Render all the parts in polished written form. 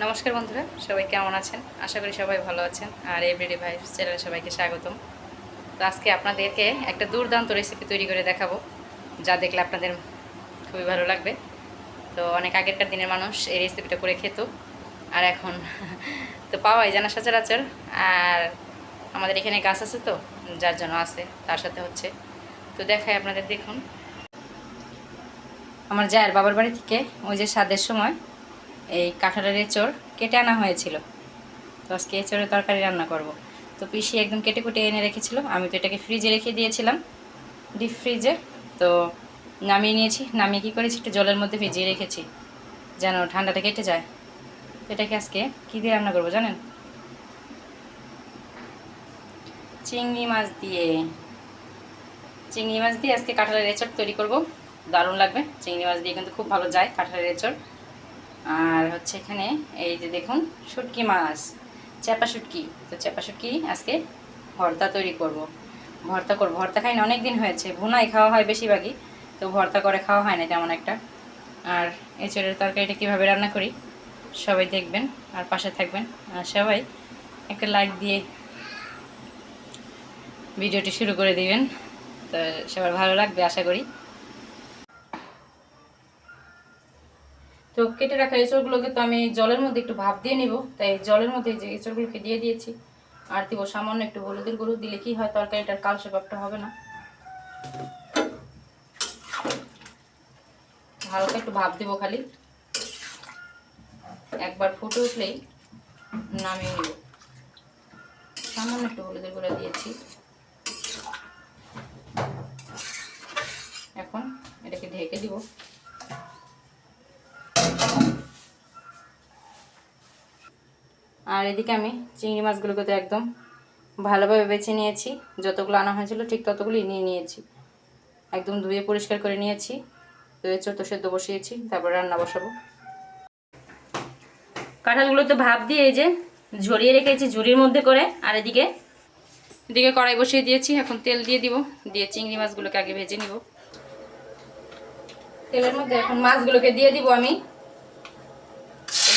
নমস্কার বন্ধুরা, সবাই কেমন আছেন? আশা করি সবাই ভালো আছেন। আর এভরিডে ভাইবস চ্যানেলে সবাইকে স্বাগতম। তো আজকে আপনাদেরকে একটা দুর্দান্ত রেসিপি তৈরি করে দেখাবো, যা দেখলে আপনাদের খুবই ভালো লাগবে। তো অনেক আগেরকার দিনের মানুষ এই রেসিপিটা করে খেত, আর এখন তো পাওয়াই যায় না সচরাচর। আর আমাদের এখানে গাছ আছে, তো যার জন্য আছে, তার সাথে হচ্ছে। তো দেখাই আপনাদের, দেখুন। আমার জায়ের বাবার বাড়ি থেকে ওই যে স্বাদের সময় এই কাঁঠালের এঁচড় কেটে আনা হয়েছিল। তো আজকে এঁচড়ের তরকারি রান্না করব। তো পিসি একদম কেটে কুটে এনে রেখেছিল, আমি তো এটাকে ফ্রিজে রেখে দিয়েছিলাম, ডিপ ফ্রিজে। তো নামিয়ে নিয়েছি, নামিয়ে কী করেছি, একটু জলের মধ্যে ভিজিয়ে রেখেছি যেন ঠান্ডাটা কেটে যায়। তো এটাকে আজকে কী দিয়ে রান্না করবো জানেন? চিংড়ি মাছ দিয়ে। চিংড়ি মাছ দিয়ে আজকে কাঁঠালের এঁচড় তৈরি করব। দারুণ লাগবে, চিংড়ি মাছ দিয়ে কিন্তু খুব ভালো যায় কাঁঠালের এঁচড়। আর হচ্ছে এখানে এই যে দেখুন, শুটকি মাছ, চ্যাপা শুটকি। তো চ্যাপা শুটকি আজকে ভর্তা তৈরি করব। ভর্তা করব, ভর্তা খাই না অনেক দিন হয়েছে, ভুনাই খাওয়া হয় বেশিরভাগই, তো ভর্তা করে খাওয়া হয় না তেমন একটা। আর এঁচড়ের তরকারিটা কীভাবে রান্না করি সবাই দেখবেন আর পাশে থাকবেন। আর সবাই একটা লাইক দিয়ে ভিডিওটি শুরু করে দিবেন, তো সবার ভালো লাগবে আশা করি। তো কেটে রাখা এঁচড়গুলোকে তো আমি জলের মধ্যে একটু ভাপ দিয়ে নিব, তাই জলের মধ্যে যে এঁচড়গুলোকে দিয়ে দিয়েছি। আর দিব সামান্য একটু হলুদের গুঁড়ো, দিলে কি হয় তরকারিটার কালসে ভাবটা হবে না। হালকা একটু ভাপ দিব খালি, একবার ফুটে উঠলেই নামিয়ে নিব। সামান্য একটু হলুদের গুঁড়ো দিয়েছি। এখন এটাকে ঢেকে দিব। আর এদিকে আমি চিংড়ি মাছগুলোকে তো একদম ভালোভাবে বেছে নিয়েছি, যতগুলো আনা হয়েছিল ঠিক ততগুলোই নিয়ে নিয়েছি, একদম ধুয়ে পরিষ্কার করে নিয়েছি। তো এঁচড় তো সেদ্ধ বসিয়েছি, তারপর রান্না বসাবো। কাঁঠালগুলো তো ভাপ দিয়ে এই যে ঝরিয়ে রেখেছি ঝুড়ির মধ্যে করে। আর এদিকে এদিকে কড়াই বসিয়ে দিয়েছি, এখন তেল দিয়ে দিব, দিয়ে চিংড়ি মাছগুলোকে আগে ভেজে নিব। তেলের মধ্যে এখন মাছগুলোকে দিয়ে দিব আমি।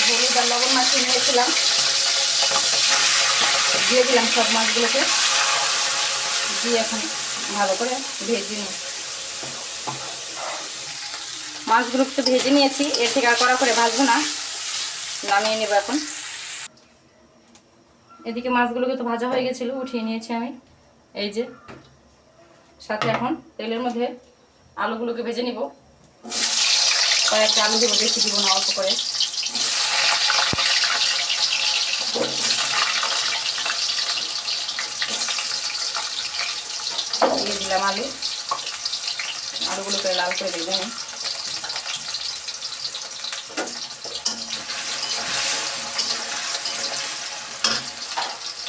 হলুদ আর লবণ মাখিয়ে নিয়েছিলাম, দিয়ে দিলাম সব মাছগুলোকে, দিয়ে এখন ভালো করে ভেজে নিই। মাছগুলোকে তো ভেজে নিয়েছি, এর থেকে আর কড়া করে ভাজবো না, নামিয়ে নেব এখন। এদিকে মাছগুলোকে তো ভাজা হয়ে গেছিলো, উঠিয়ে নিয়েছি আমি। এই যে সাথে এখন তেলের মধ্যে আলুগুলোকে ভেজে নিব। কয়েকটা আলু দেবো, বেশি দিব না, অল্প করে। দিয়ে দিলাম আলু, আলুগুলোকে লাল করে ভেজে নিই।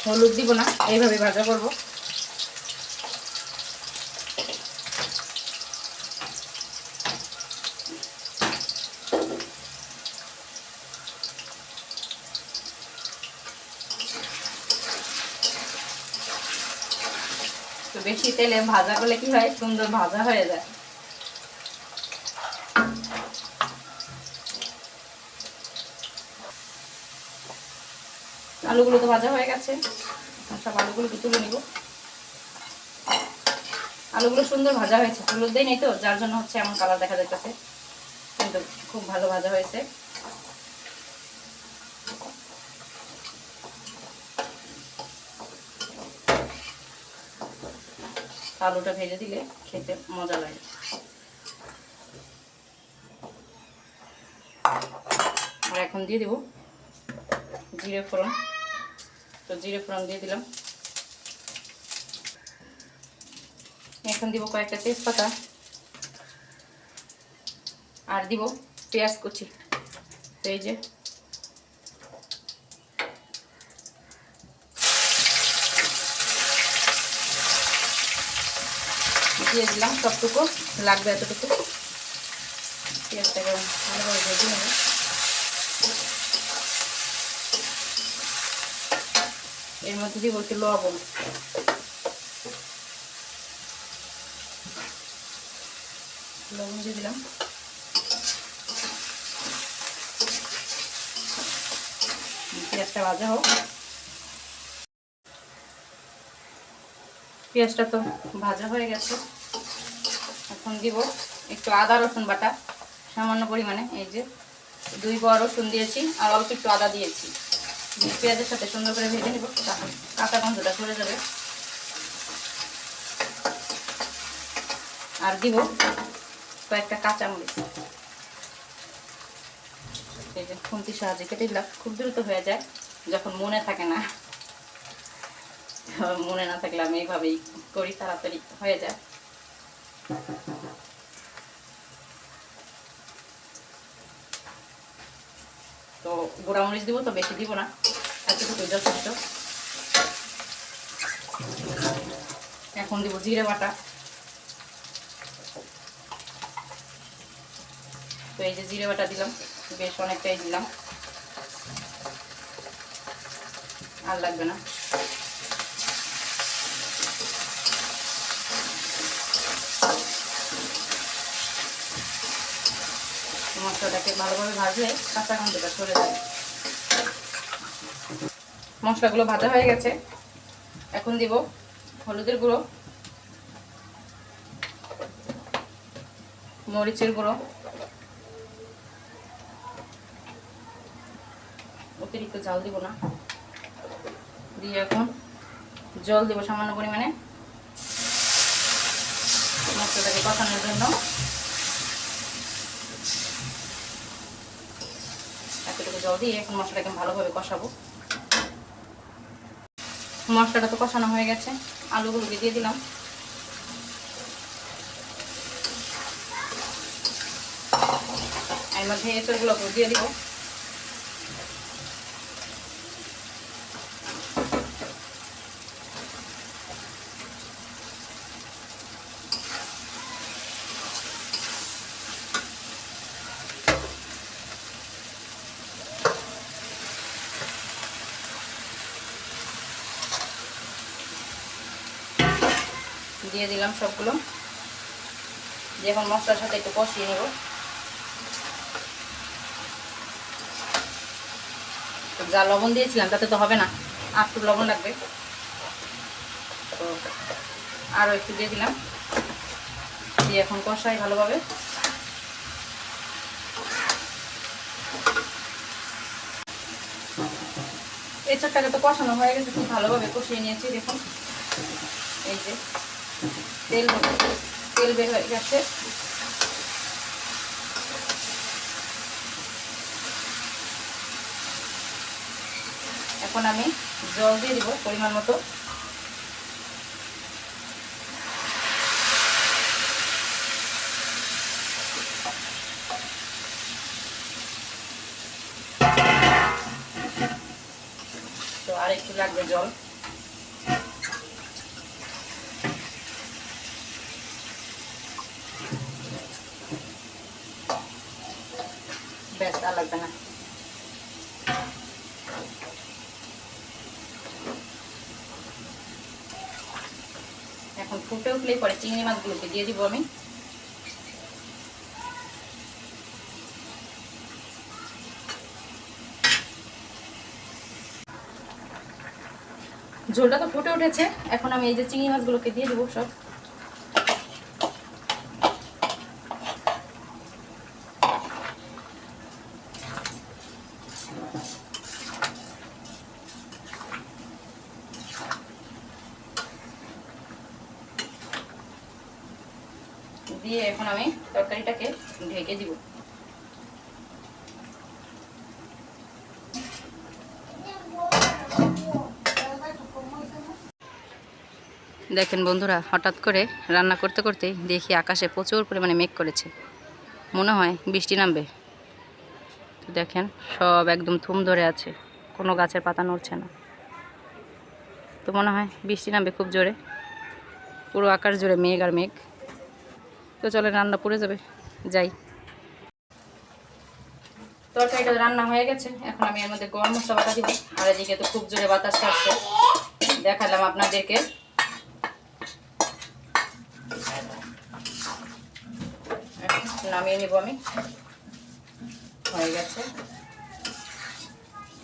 হলুদ দিব না, এইভাবে ভাজা করব। তো বেশি তেলে ভাজা করলে কি হয়, সুন্দর ভাজা হয়ে যায়। আলুগুলো তো ভাজা হয়ে গেছে, সব আলুগুলোকে তুলে নিব। আলুগুলো সুন্দর ভাজা হয়েছে, হলুদ দেয় নেই তো, যার জন্য হচ্ছে এমন কালার দেখা যাচ্ছে, কিন্তু খুব ভালো ভাজা হয়েছে। আলুটা ভেজে দিলে খেতে মজা লাগে। আর এখন দিয়ে দেব জিরে ফোড়ন। তো জিরে ফোড়ন দিয়ে দিলাম। এখন দিব কয়েকটা তেজপাতা, আর দিব পেঁয়াজ কুচি। তো এই যে দিয়ে দিলাম সবটুকু, লাগবে এতটুকু। পেঁয়াজটাকে ভালোভাবে ভেজে নেব। এর মধ্যে দিব একটু লবণ, লবণ দিয়ে দিলাম। পেঁয়াজটা ভাজা হোক। পেঁয়াজটা তো ভাজা হয়ে গেছে, এখন দিব একটু আদা রসুন বাটা সামান্য পরিমাণে। এই যে 2 কোয়া রসুন দিয়েছি আর অল্প একটু আদা দিয়েছি। পেঁয়াজের সাথে সুন্দর করে ভেজে নিব, কাঁচা গন্ধটা চলে যাবে। আর দিব কয়েকটা কাঁচামরিচ, এই যে খুন্তির সাহায্যে কেটে দিলাম। খুব দ্রুত হয়ে যায় যখন মনে থাকে না, মনে না থাকলে আমি এইভাবেই করি, তাড়াতাড়ি হয়ে যায়। তো গুঁড়ামরিচ দিব, তো বেশি দিব না, এতটুকু যথেষ্ট। এখন দিব জিরে বাটা। তো এই যে জিরে বাটা দিলাম, বেশ অনেকটাই দিলাম, আর লাগবে না। মশলাটাকে ভালোভাবে ভাজলে কাঁচা গন্ধটা সরে যায়। মশলাগুলো ভাজা হয়ে গেছে, এখন দিব হলুদের গুঁড়ো, মরিচের গুঁড়ো, অতিরিক্ত ঝাল দিব না, দিয়ে এখন জল দেব সামান্য পরিমাণে মশলাটাকে কষানোর জন্য। এতটুকু জল দিয়ে এখন মশলাটাকে ভালোভাবে কষাবো। মশলাটা তো কষানো হয়ে গেছে, আলুগুলোকে দিয়ে দিলাম। এর মধ্যে এঁচড়গুলোকে দিয়ে দিব। দিয়ে দিলাম সবগুলো, দিয়ে এখন মশলার সাথে একটু কষিয়ে নেব। যা লবণ দিয়েছিলাম তাতে তো হবে না, একটু লবণ লাগবে, তো আরও একটু দিয়ে দিলাম। দিয়ে এখন কষাই ভালোভাবে। এঁচড়টাকে তো কষানো হয়ে গেছে, খুব ভালোভাবে কষিয়ে নিয়েছি। দেখুন এই যে তেল বের হয়ে গেছে। এখন আমি জল দিয়ে দিব পরিমাণ মতো। তো আর একটু লাগবে জল। ব্যাস, আর লাগবে না। এখন ফুটে উঠলেই পরে চিংড়ি মাছগুলোকে দিয়ে দিব আমি। ঝোলটা তো ফুটে উঠেছে, এখন আমি এই যে চিংড়ি মাছগুলোকে দিয়ে দেবো সব। দিয়ে এখন আমি তরকারিটাকে ঢেকে দিব। দেখেন বন্ধুরা, হঠাৎ করে রান্না করতে করতে দেখি আকাশে প্রচুর পরিমাণে মেঘ করেছে, মনে হয় বৃষ্টি নামবে। তো দেখেন সব একদম থুম ধরে আছে, কোনো গাছের পাতা নড়ছে না। তো মনে হয় বৃষ্টি নামবে খুব জোরে, পুরো আকাশ জুড়ে মেঘ আর মেঘ। তো চলে রান্না পড়ে যাবে, যাই। তরকারিটা রান্না হয়ে গেছে, এখন আমি এর মধ্যে গরম মশলা বাটা দিব। আর এদিকে তো খুব জোরে বাতাস আসছে, দেখালাম আপনাদেরকে। নামিয়ে নিব আমি, হয়ে গেছে।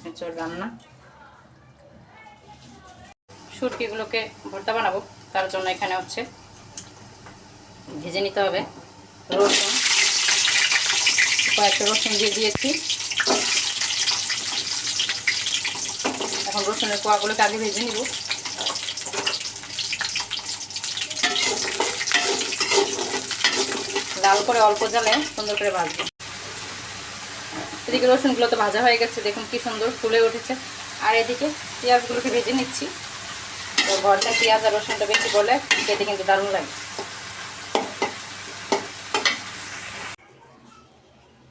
এঁচোড় রান্না। শুটকিগুলোকে ভর্তা বানাবো, তার জন্য এখানে হচ্ছে ভেজে নিতে হবে। রসুন, কয়েকটা রসুন দিয়ে দিয়েছি। এখন রসুনের কোয়াগুলোকে আগে ভেজে নিব। লাল করে অল্প জ্বালে সুন্দর করে ভাজবো। এদিকে রসুনগুলো তো ভাজা হয়ে গেছে, দেখুন কি সুন্দর ফুলে উঠেছে। আর এদিকে পেঁয়াজগুলোকে ভেজে নিচ্ছি। তো ভর্তায় পেঁয়াজ আর রসুনটা বেশি করলে খেতে কিন্তু দারুণ লাগে।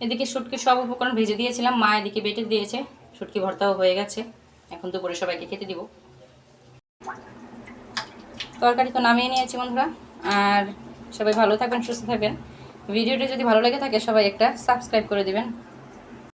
এদিকে শুটকির সব উপকরণ ভেজে দিয়েছিলাম, মা এদিকে বেটে দিয়েছে। শুটকি ভর্তাও হয়ে গেছে, এখন দুপুরে সবাইকে খেতে দিব। তরকারি তো নামিয়ে নিয়েছি বন্ধুরা। আর সবাই ভালো থাকবেন, সুস্থ থাকবেন। ভিডিওটি যদি ভালো লেগে থাকে সবাই একটা সাবস্ক্রাইব করে দিবেন।